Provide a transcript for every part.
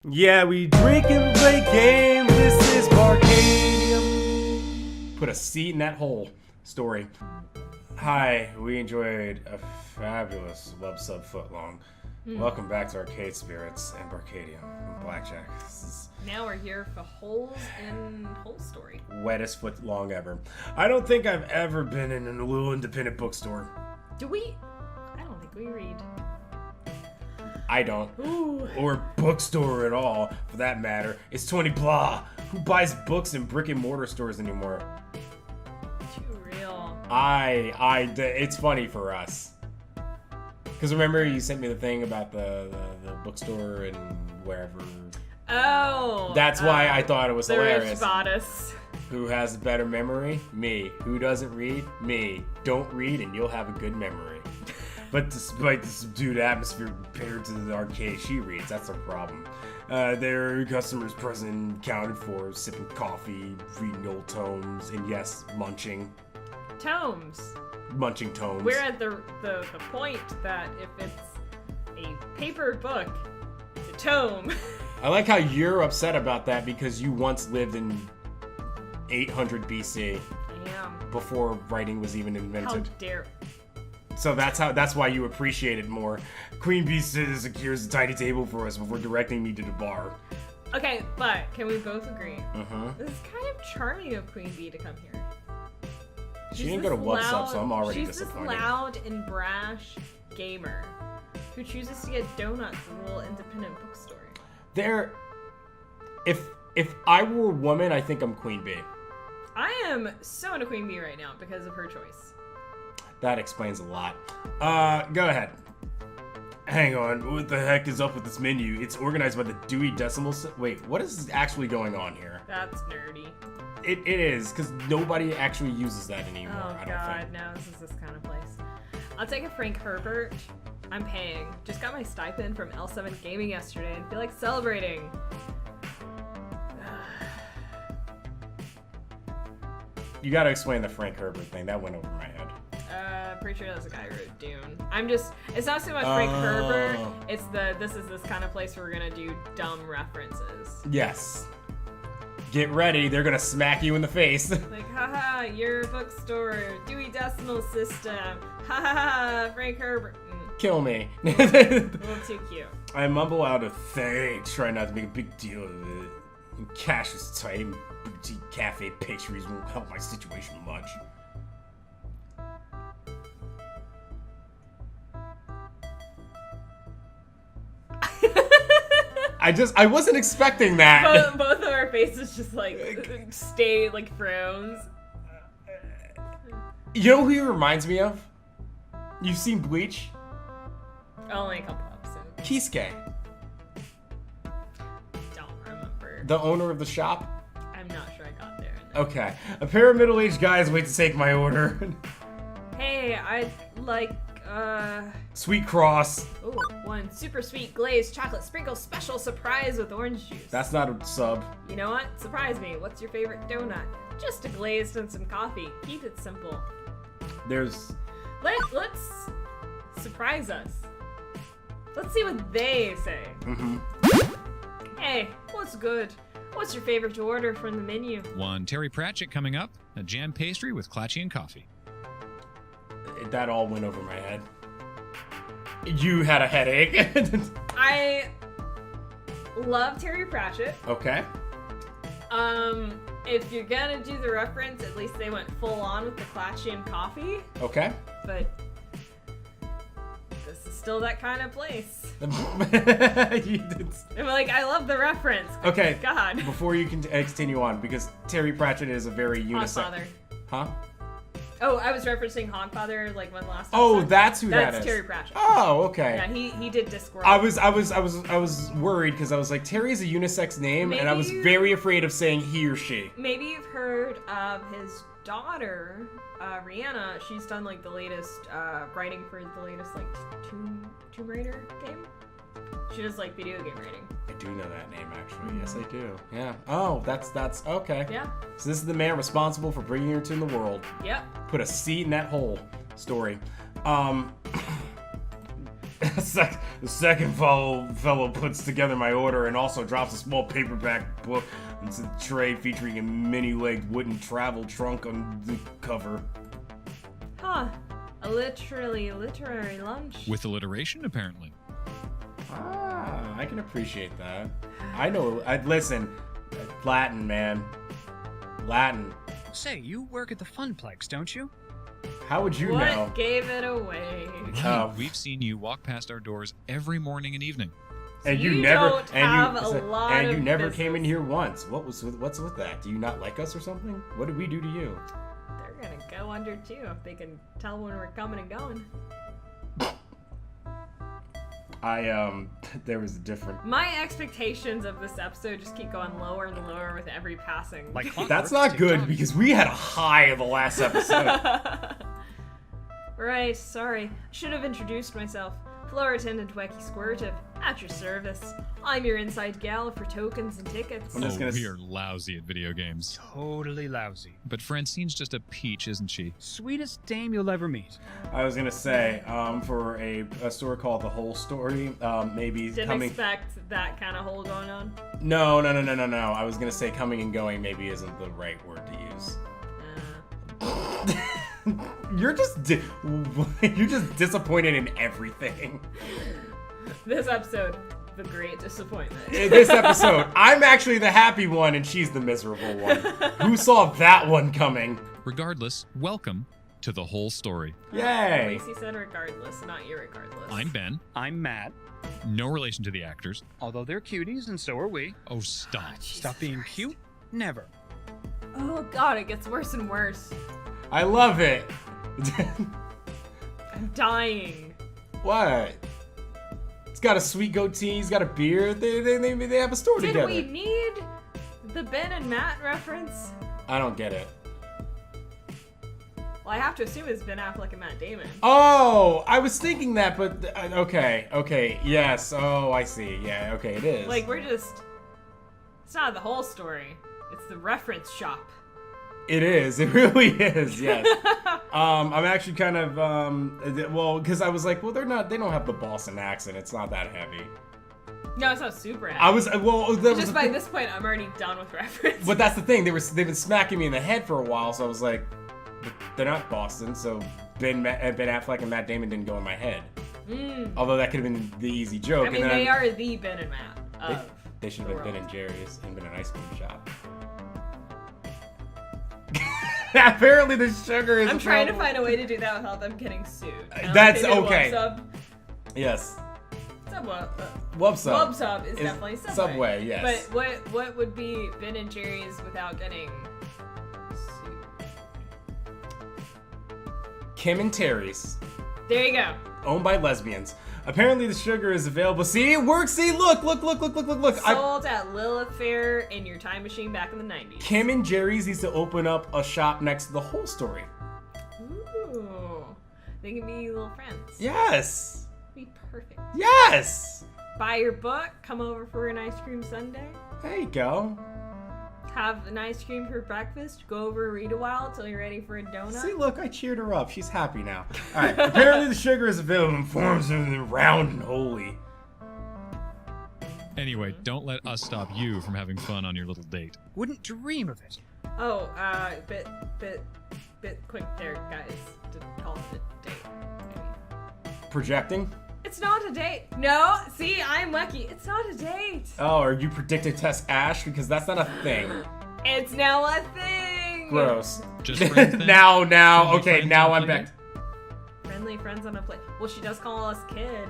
Yeah, we drink and play games. This is Barcadium. Put a seat in that hole. Story. Hi, we enjoyed a fabulous web sub footlong. Welcome back to Arcade Spirits and Barcadium and Blackjack. This is Now we're here for Holes in Hole Story. wettest footlong ever. I don't think I've ever been in a little independent bookstore. Do we? I don't think we read. I don't. Ooh. Or bookstore at all, for that matter. It's 20 blah. Who buys books in brick and mortar stores anymore? Too real. It's funny for us. Because remember you sent me the thing about the bookstore and wherever. Oh. That's why I thought it was the hilarious. Rich goddess. Who has a better memory? Me. Who doesn't read? Me. Don't read and you'll have a good memory. But despite the subdued atmosphere compared to the arcade she reads, that's her problem. There are customers present, counted for, sipping coffee, reading old tomes, and yes, munching. Tomes. Munching tomes. We're at the point that if it's a paper book, it's a tome. I like how you're upset about that because you once lived in 800 BC. I am. Before writing was even How invented. dare. So that's why you appreciate it more. Queen Bee secures a tiny table for us before directing me to the bar. Okay, but can we both agree? Uh-huh. This is kind of charming of Queen Bee to come here. She didn't go to What's Up, so I'm already she's disappointed. She's this loud and brash gamer who chooses to get donuts at a little independent bookstore. If I were a woman, I think I'm Queen Bee. I am so into Queen Bee right now because of her choice. That explains a lot. Go ahead. Hang on, what the heck is up with this menu? It's organized by the Dewey Decimal Wait, what is actually going on here? That's nerdy. It is, because nobody actually uses that anymore, Oh I don't god, think. no, this is this kind of place. I'll take a Frank Herbert. I'm paying. Just got my stipend from L7 Gaming yesterday and feel like celebrating. You gotta explain the Frank Herbert thing, that went over my head. Pretty sure that's the guy who wrote Dune. It's not so much Frank Herbert, it's this is this kind of place where we're gonna do dumb references. Yes. Get ready, they're gonna smack you in the face. Like, haha, your bookstore, Dewey Decimal System, haha, Frank Herbert. Kill me. A little too cute. I mumble out a thanks, try not to make a big deal of it. And cash is tight, and boutique cafe pastries won't help my situation much. I wasn't expecting that. Both of our faces just like stay like froze. You know who he reminds me of? You've seen Bleach? Only a couple episodes. Kisuke, Don't remember. the owner of the shop. I'm not sure I got there. No. Okay. A pair of middle-aged guys wait to take my order. Hey, I'd like Sweet Cross. ooh, one super sweet glazed chocolate sprinkle special surprise with orange juice. That's not a sub. You know what? Surprise me. What's your favorite donut? Just a glazed and some coffee. Keep it simple. There's... Let's surprise us. Let's see what they say. Hey, what's good? What's your favorite to order from the menu? One Terry Pratchett coming up, a jam pastry with Clatchy and coffee. That all went over my head. You had a headache. I love Terry Pratchett. Okay. If you're gonna do the reference, at least they went full on with the Clatchy and coffee. Okay. But this is still that kind of place. You did... I'm like, I love the reference. Okay. God. Before you can continue on, because Terry Pratchett is a very unisex... Hogfather. Huh? Oh, I was referencing Hogfather like one last time. Oh, that's who that is. That's Terry Pratchett. Oh, okay. Yeah, he did Discworld. I was worried because I was like, Terry is a unisex name, and I was Maybe- very afraid of saying he or she. Maybe you've heard of his daughter, Rihanna. She's done like the latest writing for the latest like Tomb Raider game. She does like video game writing. I do know that name actually. Yes, I do. Yeah. Oh, that's okay. Yeah. So this is the man responsible for bringing her to the world. Yep. Put a seed in that hole. Story. The second fellow puts together my order and also drops a small paperback book into the tray featuring a mini-legged wooden travel trunk on the cover. Huh. A literary lunch. With alliteration, apparently. Ah, I can appreciate that. I know. Listen, Latin, man. Latin. Say, you work at the Funplex, don't you? How would you What know? gave it away? Oh. We've seen you walk past our doors every morning and evening. And You you never don't and have you a lot and you of never came in business. here once. What's with that? Do you not like us or something? What did we do to you? They're gonna go under too if they can tell when we're coming and going. There was a different. My expectations of this episode just keep going lower and lower with every passing. Like clockwork, That's not good TikTok. because we had a high of the last episode. Right, sorry. Should have introduced myself. Floor attendant Wacky Squirtive, at your service. I'm your inside gal for tokens and tickets. I'm just gonna We are lousy at video games. Totally lousy. But Francine's just a peach, isn't she? Sweetest dame you'll ever meet. I was gonna say, for a store called The Whole Story, maybe Didn't coming. expect that kind of hole going on. No. I was gonna say coming and going maybe isn't the right word to use. You're just disappointed in everything. This episode, the great disappointment. In this episode, I'm actually the happy one and she's the miserable one. Who saw that one coming? Regardless, welcome to The Whole Story. Yay! Lacey said regardless, not irregardless. I'm Ben. I'm Matt, No relation to the actors. although they're cuties and so are we. Oh, stop. Stop being cute? Never. Oh god, it gets worse and worse. I love it. I'm dying. What? It's got a sweet goatee. He's got a beard. They have a store Did together. we need the Ben and Matt reference? I don't get it. Well, I have to assume it's Ben Affleck and Matt Damon. Oh, I was thinking that, but okay, yes. Oh, I see. Yeah, okay, it is. Like, it's not the whole story. It's the reference shop. It is. It really is. Yes. I'm actually kind of because I was like, well, they don't have the Boston accent. It's not that heavy. No, it's not super heavy. I was that was Just the by thing. this point, I'm already done with reference. But that's the thing. They've been smacking me in the head for a while, so I was like, they're not Boston. So Ben Affleck and Matt Damon didn't go in my head. Although that could have been the easy joke. I mean, and then they are the Ben and Matt of They should the have been world. Ben and Jerry's and been an ice cream shop. Apparently the sugar is. I'm trying to available. find a way to do that without them getting sued. Kinda like That's they did okay. Wub Yes. Sub. Wub Sub is definitely Subway. Subway, yes. But what would be Ben and Jerry's without getting sued? Kim and Terry's, There you go. owned by lesbians. Apparently the sugar is available. See, it works. See, look. Sold at Lilith Fair in your time machine back in the 90s. Kim and Jerry's needs to open up a shop next to The Whole Story. Ooh. They can be little friends. Yes. Be perfect. Yes. Buy your book, come over for an ice cream sundae, There you go. have an ice cream for breakfast, go over, read a while till you're ready for a donut. See, look, I cheered her up. She's happy now. All right. Apparently the sugar is available in forms of round and holy. Anyway, don't let us stop you from having fun on your little date. Wouldn't dream of it. Oh, bit quick there, guys, to call it a date. Maybe. Projecting. It's not a date. No, see, I'm lucky. It's not a date. Oh, are you predicting test Ash? Because that's not a thing. It's now a thing. Gross. Just friends then? now, Friendly okay, friends now on I'm a back. Friendly friends on a plate. Well, she does call us kid.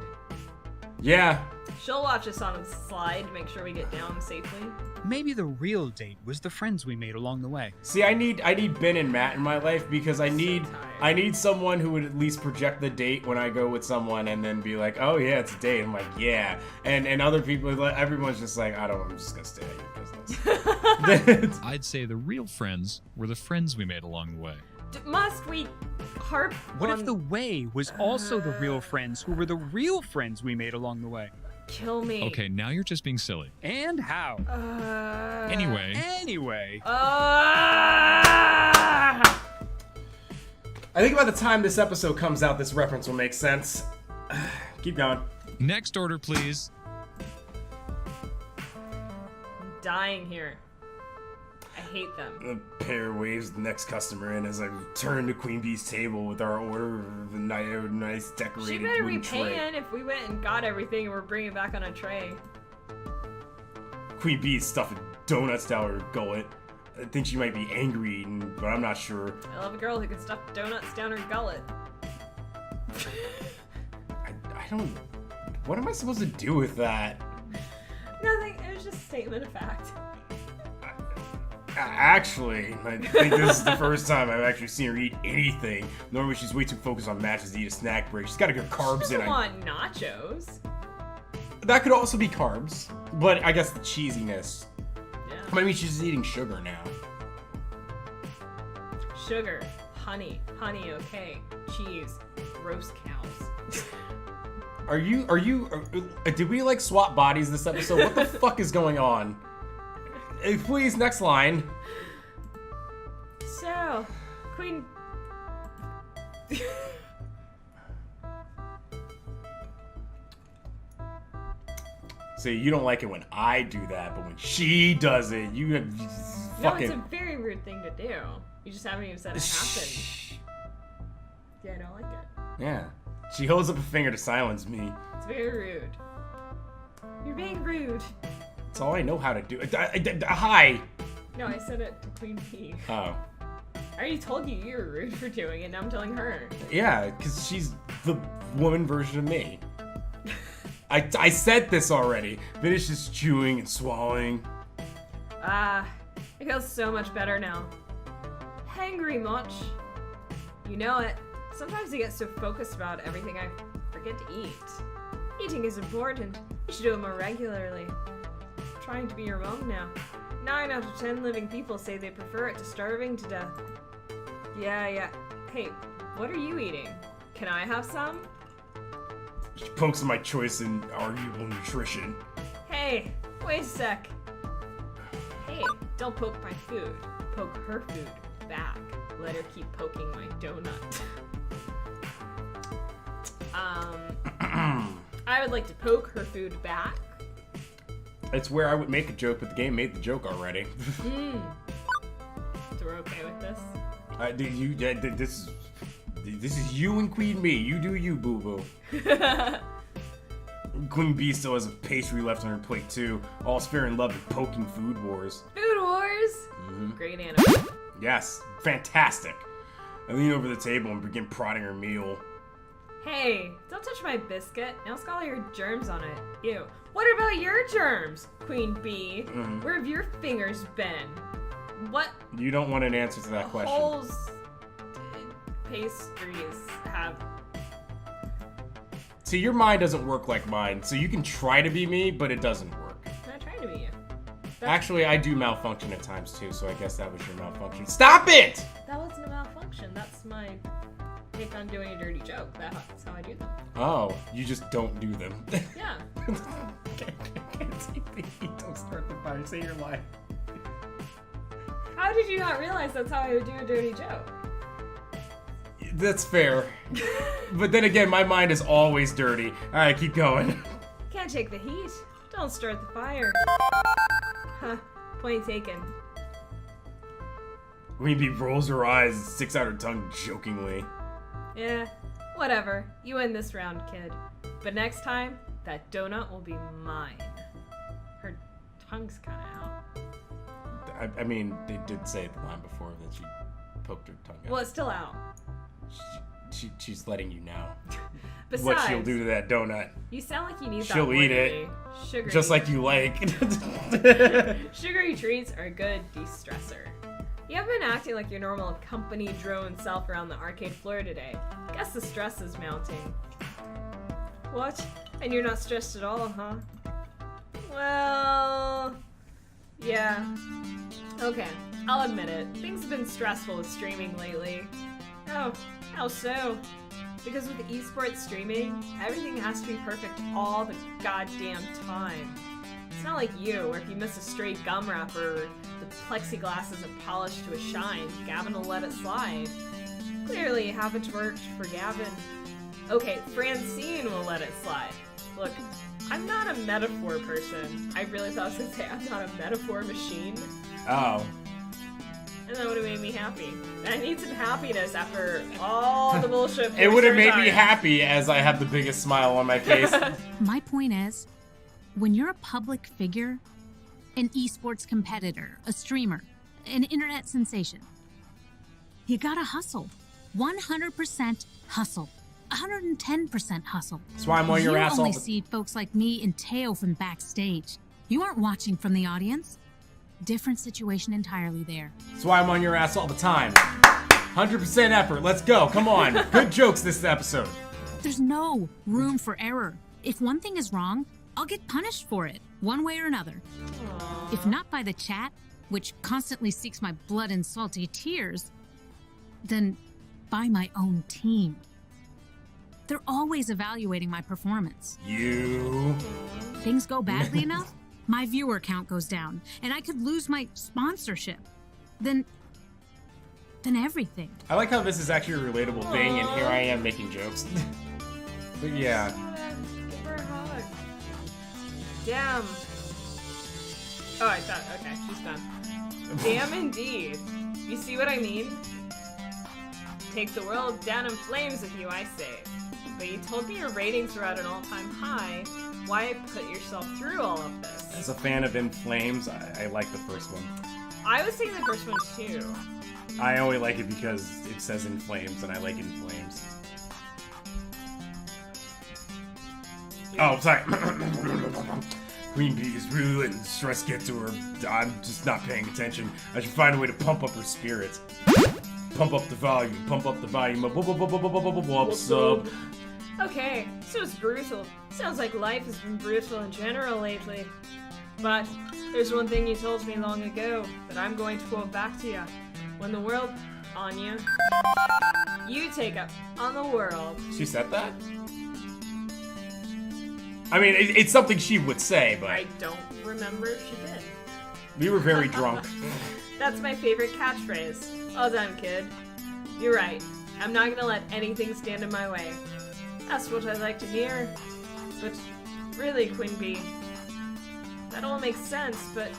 Yeah. She'll watch us on a slide to make sure we get down safely. Maybe the real date was the friends we made along the way. See, I need Ben and Matt in my life because I need someone who would at least project the date when I go with someone and then be like, oh yeah, it's a date. I'm like, yeah. And other people, everyone's just like, I'm just gonna stay out of your business. I'd say the real friends were the friends we made along the way. Must we harp What on... if the way was also the real friends who were the real friends we made along the way? Kill me. Okay, now you're just being silly. And how? Anyway, Anyway. I think by the time this episode comes out, this reference will make sense. Keep going. Next order, please. I'm dying here. I hate them. The pair waves the next customer in as I turn to Queen Bee's table with our order of a nice decorated She better be wooden tray. paying if we went and got everything and we're bringing it back on a tray. Queen Bee's stuffing donuts down her gullet. I think she might be angry, but I'm not sure. I love a girl who can stuff donuts down her gullet. I don't... What am I supposed to do with that? Nothing, it was just a statement of fact. Actually, I think this is the first time I've actually seen her eat anything. Normally she's way too focused on matches to eat a snack break. She's got to get carbs She in. doesn't want nachos. That could also be carbs, but I guess the cheesiness. Yeah. I mean, she's eating sugar now. Sugar, honey, okay, cheese, roast cows. Did we like swap bodies this episode? What the fuck is going on? Please, next line. So, Queen... See, you don't like it when I do that, but when she does it, you have No, fucking... it's a very rude thing to do. You just haven't even said it happened. Yeah, I don't like it. Yeah. She holds up a finger to silence me. It's very rude. You're being rude. That's all I know how to do. Hi! No, I said it to Queen Bee. Oh. I already told you you were rude for doing it, now I'm telling her. Yeah, because she's the woman version of me. I said this already. Finish just chewing and swallowing. It feels so much better now. Hangry much? You know it. Sometimes I get so focused about everything I forget to eat. Eating is important. You should do it more regularly. I'm trying to be your mom now. 9 out of 10 living people say they prefer it to starving to death. Yeah. Hey, what are you eating? Can I have some? She pokes at my choice in arguable nutrition. Hey, wait a sec. Hey, don't poke my food. Poke her food back. Let her keep poking my donut. I would like to poke her food back. It's where I would make a joke, but the game made the joke already. So we're okay with this? This is you and Queen Bee. You do you, boo-boo. Queen Bee still has a pastry left on her plate, too. All's fair in love and poking food wars. Food Wars? Mm-hmm. Great anime. Yes, fantastic. I lean over the table and begin prodding her meal. Hey, don't touch my biscuit. Now it's got all your germs on it. Ew. What about your germs, Queen Bee? Where have your fingers been? What You don't want an answer to that question. holes pastries have? See, your mind doesn't work like mine, so you can try to be me, but it doesn't work. I'm not trying to be you. Actually, I do malfunction at times, too, so I guess that was your malfunction. Stop it! That wasn't a malfunction. That's my take on doing a dirty joke. That's how I do them. Oh, you just don't do them. Yeah. Can't take the heat. Don't start the fire. Say your line. How did you not realize that's how I would do a dirty joke? That's fair. But then again, my mind is always dirty. Alright, keep going. Can't take the heat. Don't start the fire. Huh. Point taken. Queen Bee rolls her eyes and sticks out her tongue jokingly. Yeah, whatever. You win this round, kid. But next time, that donut will be mine. Her tongue's kinda out. I mean, they did say the line before that she poked her tongue out. Well, it's still out. She's letting you know Besides, what she'll do to that donut. you sound like you need that She'll eat it. lately. Sugary. Just like you like. Sugary treats are a good de-stressor. You haven't been acting like your normal company drone self around the arcade floor today. Guess the stress is mounting. What? And you're not stressed at all, huh? Well... yeah. Okay, I'll admit it. Things have been stressful with streaming lately. Oh, how so? Because with esports streaming, everything has to be perfect all the goddamn time. It's not like you, where if you miss a stray gum wrapper, the plexiglass isn't polished to a shine, Gavin will let it slide. Clearly, habits worked for Gavin. Okay, Francine will let it slide. Look, I'm not a metaphor person. I really thought I was gonna say I'm not a metaphor machine. Oh. And that would have made me happy. I need some happiness after all the bullshit. It would have made me happy as I have the biggest smile on my face. My point is, when you're a public figure, an esports competitor, a streamer, an internet sensation, you gotta hustle. 100% hustle. 110% hustle. That's why I'm on your ass You all only the... see folks like me and Teo from backstage. You aren't watching from the audience. Different situation entirely there. That's why I'm on your ass all the time. 100% effort. Let's go. Come on. Good jokes this episode. There's no room for error. If one thing is wrong, I'll get punished for it, one way or another. Aww. If not by the chat, which constantly seeks my blood and salty tears, then by my own team. They're always evaluating my performance. You... Things go badly enough, my viewer count goes down, and I could lose my sponsorship. Then everything. I like how this is actually a relatable thing, and here I am making jokes. But yeah. Give her a hug. Damn. Oh, I thought, okay, she's done. Damn indeed. You see what I mean? Take the world down in flames with you, I say. But you told me your ratings were at an all-time high. Why put yourself through all of this? As a fan of In Flames, I like the first one. I was saying the first one too. I only like it because it says In Flames, and I like In Flames. Oh, sorry. Queen Bee is rude and stress gets to her. I'm just not paying attention. I should find a way to pump up her spirits. Pump up the volume. Pump up the volume. Sub. Okay, so it's brutal. Sounds like life has been brutal in general lately. But there's one thing you told me long ago that I'm going to quote back to you. When the world, Anya, you take up on the world. She said that? I mean, it's something she would say, but... I don't remember if she did. We were very drunk. That's my favorite catchphrase. Well done, kid. You're right. I'm not gonna let anything stand in my way. That's what I'd like to hear. But really, Queen Bee, that all makes sense, but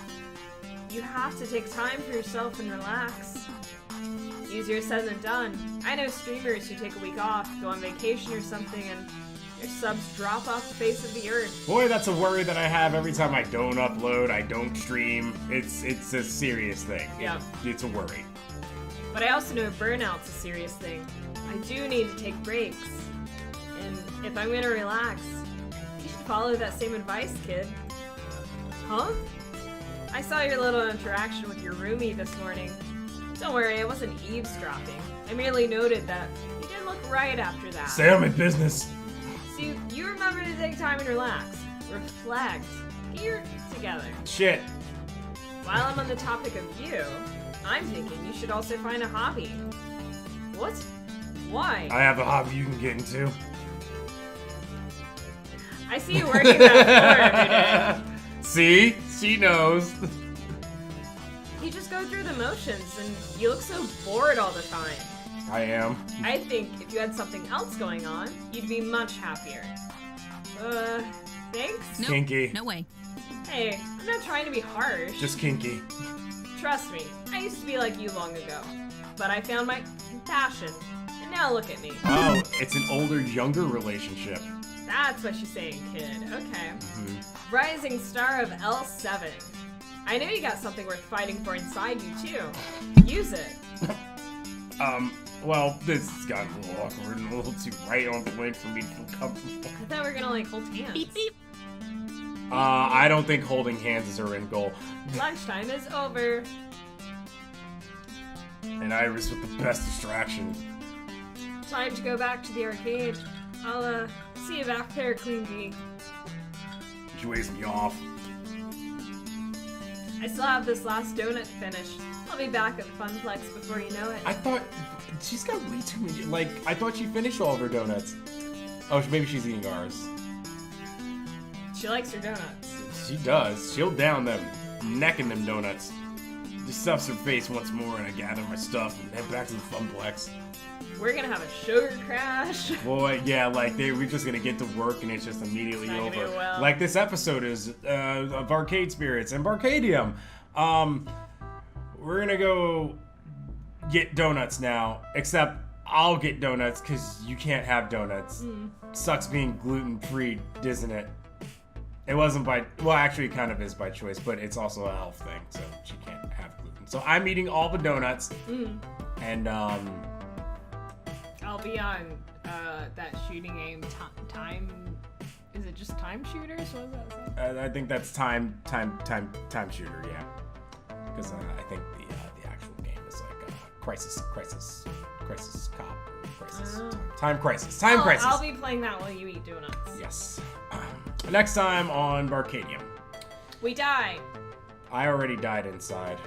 you have to take time for yourself and relax. Easier said than done. I know streamers who take a week off, go on vacation or something, and their subs drop off the face of the earth. Boy, that's a worry that I have every time I don't upload, I don't stream. It's a serious thing. Yep. It's a worry. But I also know burnout's a serious thing. I do need to take breaks. And if I'm gonna relax, you should follow that same advice, kid. Huh? I saw your little interaction with your roomie this morning. Don't worry, I wasn't eavesdropping. I merely noted that you didn't look right after that. Say I'm in business. So you remember to take time and relax. Reflect. Get your together. Shit. While I'm on the topic of you, I'm thinking you should also find a hobby. What? Why? I have a hobby you can get into. I see you working that floor every day. See? She knows. You just go through the motions and you look so bored all the time. I am. I think if you had something else going on, you'd be much happier. Thanks? Nope, Kinky. no way. Hey, I'm not trying to be harsh. Just kinky. Trust me, I used to be like you long ago. But I found my passion, and now look at me. Oh, it's an older-younger relationship. That's what she's saying, kid. Okay. Mm-hmm. Rising star of L7. I know you got something worth fighting for inside you, too. Use it. Well, this has gotten a little awkward and a little too right on point for me to feel comfortable. I thought we were gonna, like, hold hands. Beep beep. I don't think holding hands is our end goal. Lunchtime is over. And Iris with the best distraction. Time to go back to the arcade. I'll, see you back there, Queen Bee. She waves me off. I still have this last donut to finish. I'll be back at Funplex before you know it. I thought she's got way too many. Like, I thought she finished all of her donuts. Oh, maybe she's eating ours. She likes her donuts. She does. She'll down them, necking them donuts. just stuffs her face once more, and I gather my stuff and head back to the Funplex. We're gonna have a sugar crash. Boy, yeah, like we're just gonna get to work and it's just immediately It's not gonna over. be well. Like this episode is of Arcade Spirits and Barcadium. We're gonna go get donuts now, except I'll get donuts because you can't have donuts. Sucks being gluten-free, doesn't it? It wasn't by, well, actually it kind of is by choice, but it's also a health thing, so she can't have gluten. So I'm eating all the donuts, and I'll be on that shooting game time. Is it just time shooters? What was that? I think that's time shooter, yeah. Because I think the actual game is like Crisis Cop, or Crisis, Time Crisis. I'll be playing that while you eat donuts. Yes. Next time on Barcadium. We die. I already died inside.